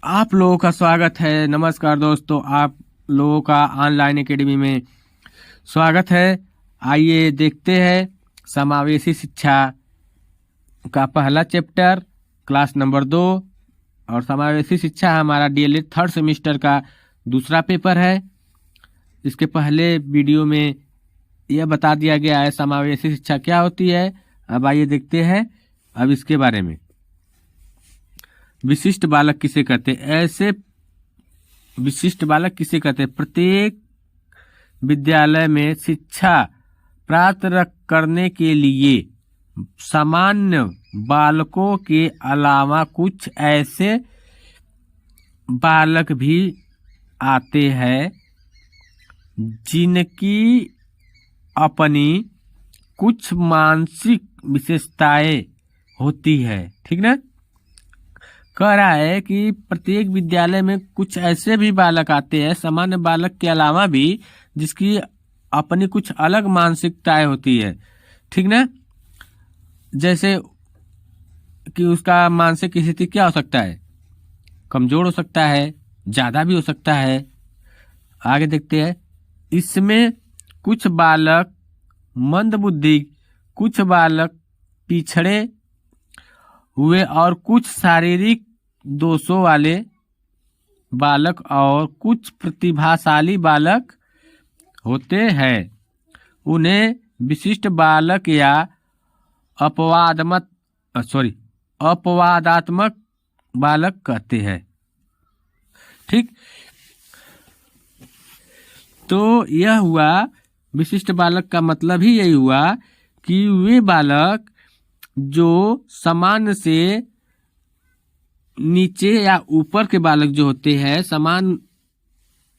आप लोगों का स्वागत है। नमस्कार दोस्तों, आप लोगों का ऑनलाइन एकेडमी में स्वागत है। आइए देखते हैं समावेशी शिक्षा का पहला चैप्टर, क्लास नंबर 2। और समावेशी शिक्षा हमारा डीएलएड थर्ड सेमेस्टर का दूसरा पेपर है। इसके पहले वीडियो में यह बता दिया गया है समावेशी शिक्षा क्या होती है। अब आइए देखते हैं अब इसके बारे में। विशिष्ट बालक किसे कहते हैं? ऐसे विशिष्ट बालक किसे कहते हैं? प्रत्येक विद्यालय में शिक्षा प्राप्त करने के लिए सामान्य बालकों के अलावा कुछ ऐसे बालक भी आते हैं जिनकी अपनी कुछ मानसिक विशेषताएं होती है। ठीक ना? कह रहा है कि प्रत्येक विद्यालय में कुछ ऐसे भी बालक आते हैं सामान्य बालक के अलावा भी जिसकी अपनी कुछ अलग मानसिकताएं होती है। ठीक ना? जैसे कि उसका मानसिक स्थिति क्या हो सकता है? कमजोर हो सकता है, ज्यादा भी हो सकता है। आगे देखते हैं। इसमें कुछ बालक मंदबुद्धि, कुछ बालक पिछड़े हुए और कुछ शारीरिक दोषों वाले बालक और कुछ प्रतिभाशाली बालक होते हैं। उन्हें विशिष्ट बालक या अपवादात्मक बालक कहते हैं। ठीक, तो यह हुआ विशिष्ट बालक का मतलब ही यही हुआ कि वे बालक जो सामान्य से नीचे या ऊपर के बालक जो होते हैं, समान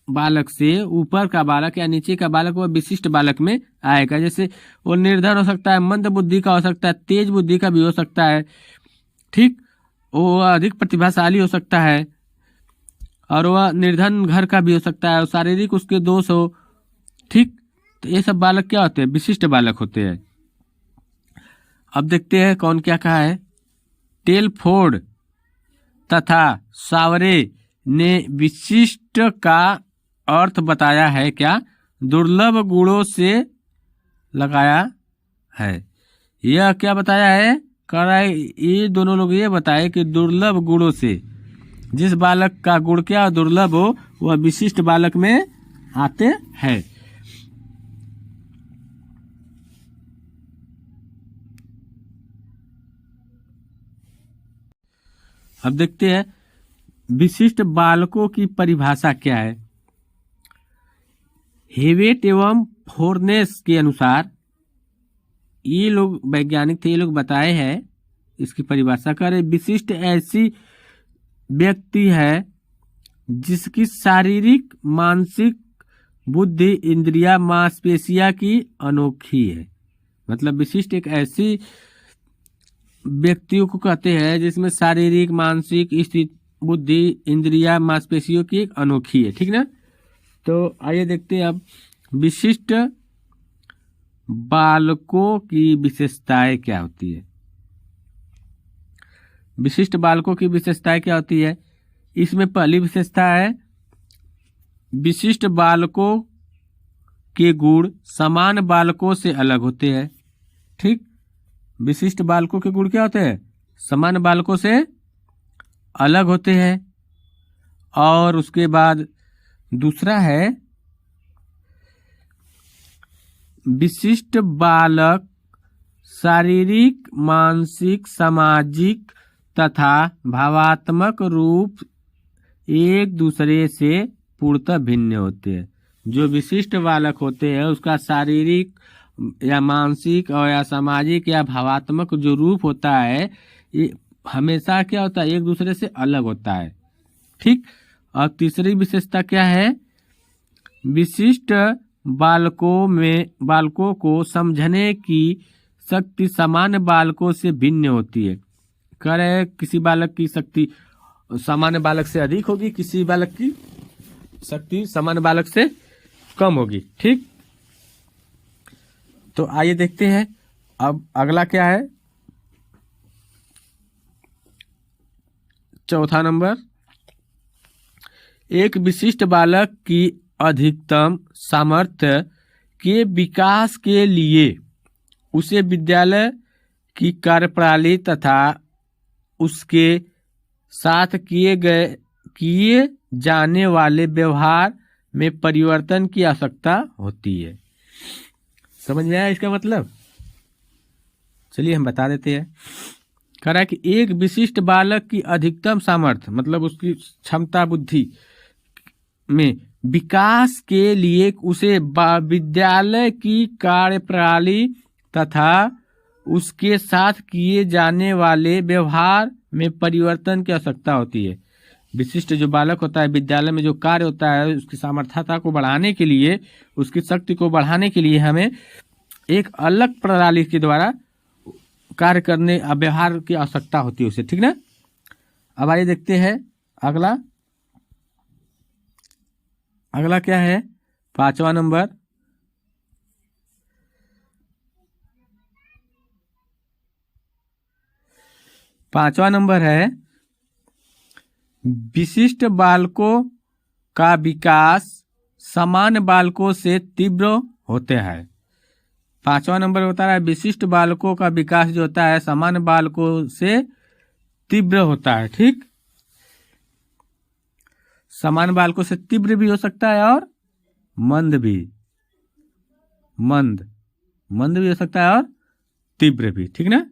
बालक से ऊपर का बालक या नीचे का बालक वह विशिष्ट बालक में आएगा। जैसे वो निर्धन हो सकता है, मंद बुद्धि का हो सकता है, तेज बुद्धि का भी हो सकता है। ठीक, वो अधिक प्रतिभाशाली हो सकता है और वह निर्धन घर का भी हो सकता है और शारीरिक उसके दोष हो। ठीक, तो ये सब बालक क्या होते हैं? विशिष्ट बालक होते हैं। अब देखते हैं कौन क्या कहा है। टेलफोर्ड तथा सावरे ने विशिष्ट का अर्थ बताया है क्या? दुर्लभ गुणों से लगाया है। यह क्या बताया है? कह रहा है ये दोनों लोग ये बताए कि दुर्लभ गुणों से, जिस बालक का गुण क्या दुर्लभ हो वह विशिष्ट बालक में आते हैं। अब देखते हैं विशिष्ट बालकों की परिभाषा क्या है। हेवेट एवं फोर्नेस के अनुसार, ये लोग वैज्ञानिक थे, ये लोग बताए हैं इसकी परिभाषा करें। विशिष्ट ऐसी व्यक्ति है जिसकी शारीरिक, मानसिक, बुद्धि, इंद्रिया, मांसपेशिया की अनोखी है। मतलब विशिष्ट एक ऐसी व्यक्तियों को कहते हैं जिसमें शारीरिक, मानसिक स्थिति, बुद्धि, इंद्रिया, मांसपेशियों की एक अनोखी है। ठीक ना? तो आइए देखते हैं अब विशिष्ट बालकों की विशेषताएं क्या होती है। विशिष्ट बालकों की विशेषताएं क्या होती है? इसमें पहली विशेषता है विशिष्ट बालकों के गुण समान बालकों से अलग होते हैं। ठीक, विशिष्ट बालकों के गुण क्या होते हैं? समान बालकों से अलग होते हैं। और उसके बाद दूसरा है विशिष्ट बालक शारीरिक, मानसिक, सामाजिक तथा भावात्मक रूप एक दूसरे से पूर्णतः भिन्न होते हैं। जो विशिष्ट बालक होते हैं उसका शारीरिक या मानसिक और या सामाजिक या भावात्मक जो रूप होता है ये हमेशा क्या होता है? एक दूसरे से अलग होता है। ठीक, और तीसरी विशेषता क्या है? विशिष्ट बालकों को समझने की शक्ति सामान्य बालकों से भिन्न होती है। कह रहे हैं किसी बालक की शक्ति सामान्य बालक से अधिक होगी, किसी बालक की शक्ति सामान्य बालक से कम होगी। ठीक, तो आइए देखते हैं अब अगला क्या है। चौथा नंबर, एक विशिष्ट बालक की अधिकतम सामर्थ्य के विकास के लिए उसे विद्यालय की कार्यप्रणाली तथा उसके साथ किए जाने वाले व्यवहार में परिवर्तन की आवश्यकता होती है। समझ में आया इसका मतलब? चलिए हम बता देते हैं। कह रहा है कि एक विशिष्ट बालक की अधिकतम सामर्थ्य मतलब उसकी क्षमता बुद्धि में विकास के लिए उसे विद्यालय की कार्यप्रणाली तथा उसके साथ किए जाने वाले व्यवहार में परिवर्तन की आवश्यकता होती है। विशिष्ट जो बालक होता है, विद्यालय में जो कार्य होता है, उसकी सामर्थ्यता को बढ़ाने के लिए, उसकी शक्ति को बढ़ाने के लिए हमें एक अलग प्रणाली के द्वारा कार्य करने व्यवहार की आवश्यकता होती है उसे, ठीक ना। अब आइए देखते हैं अगला क्या है, 5वां नंबर। पांचवा नंबर है विशिष्ट बालकों का विकास सामान्य बालकों से तीव्र होते हैं। 5वां नंबर बता रहा है विशिष्ट बालकों का विकास जो होता है सामान्य बालकों से तीव्र होता है, ठीक। सामान्य बालकों से तीव्र भी हो सकता है और मंद भी हो सकता है और तीव्र भी, ठीक ना।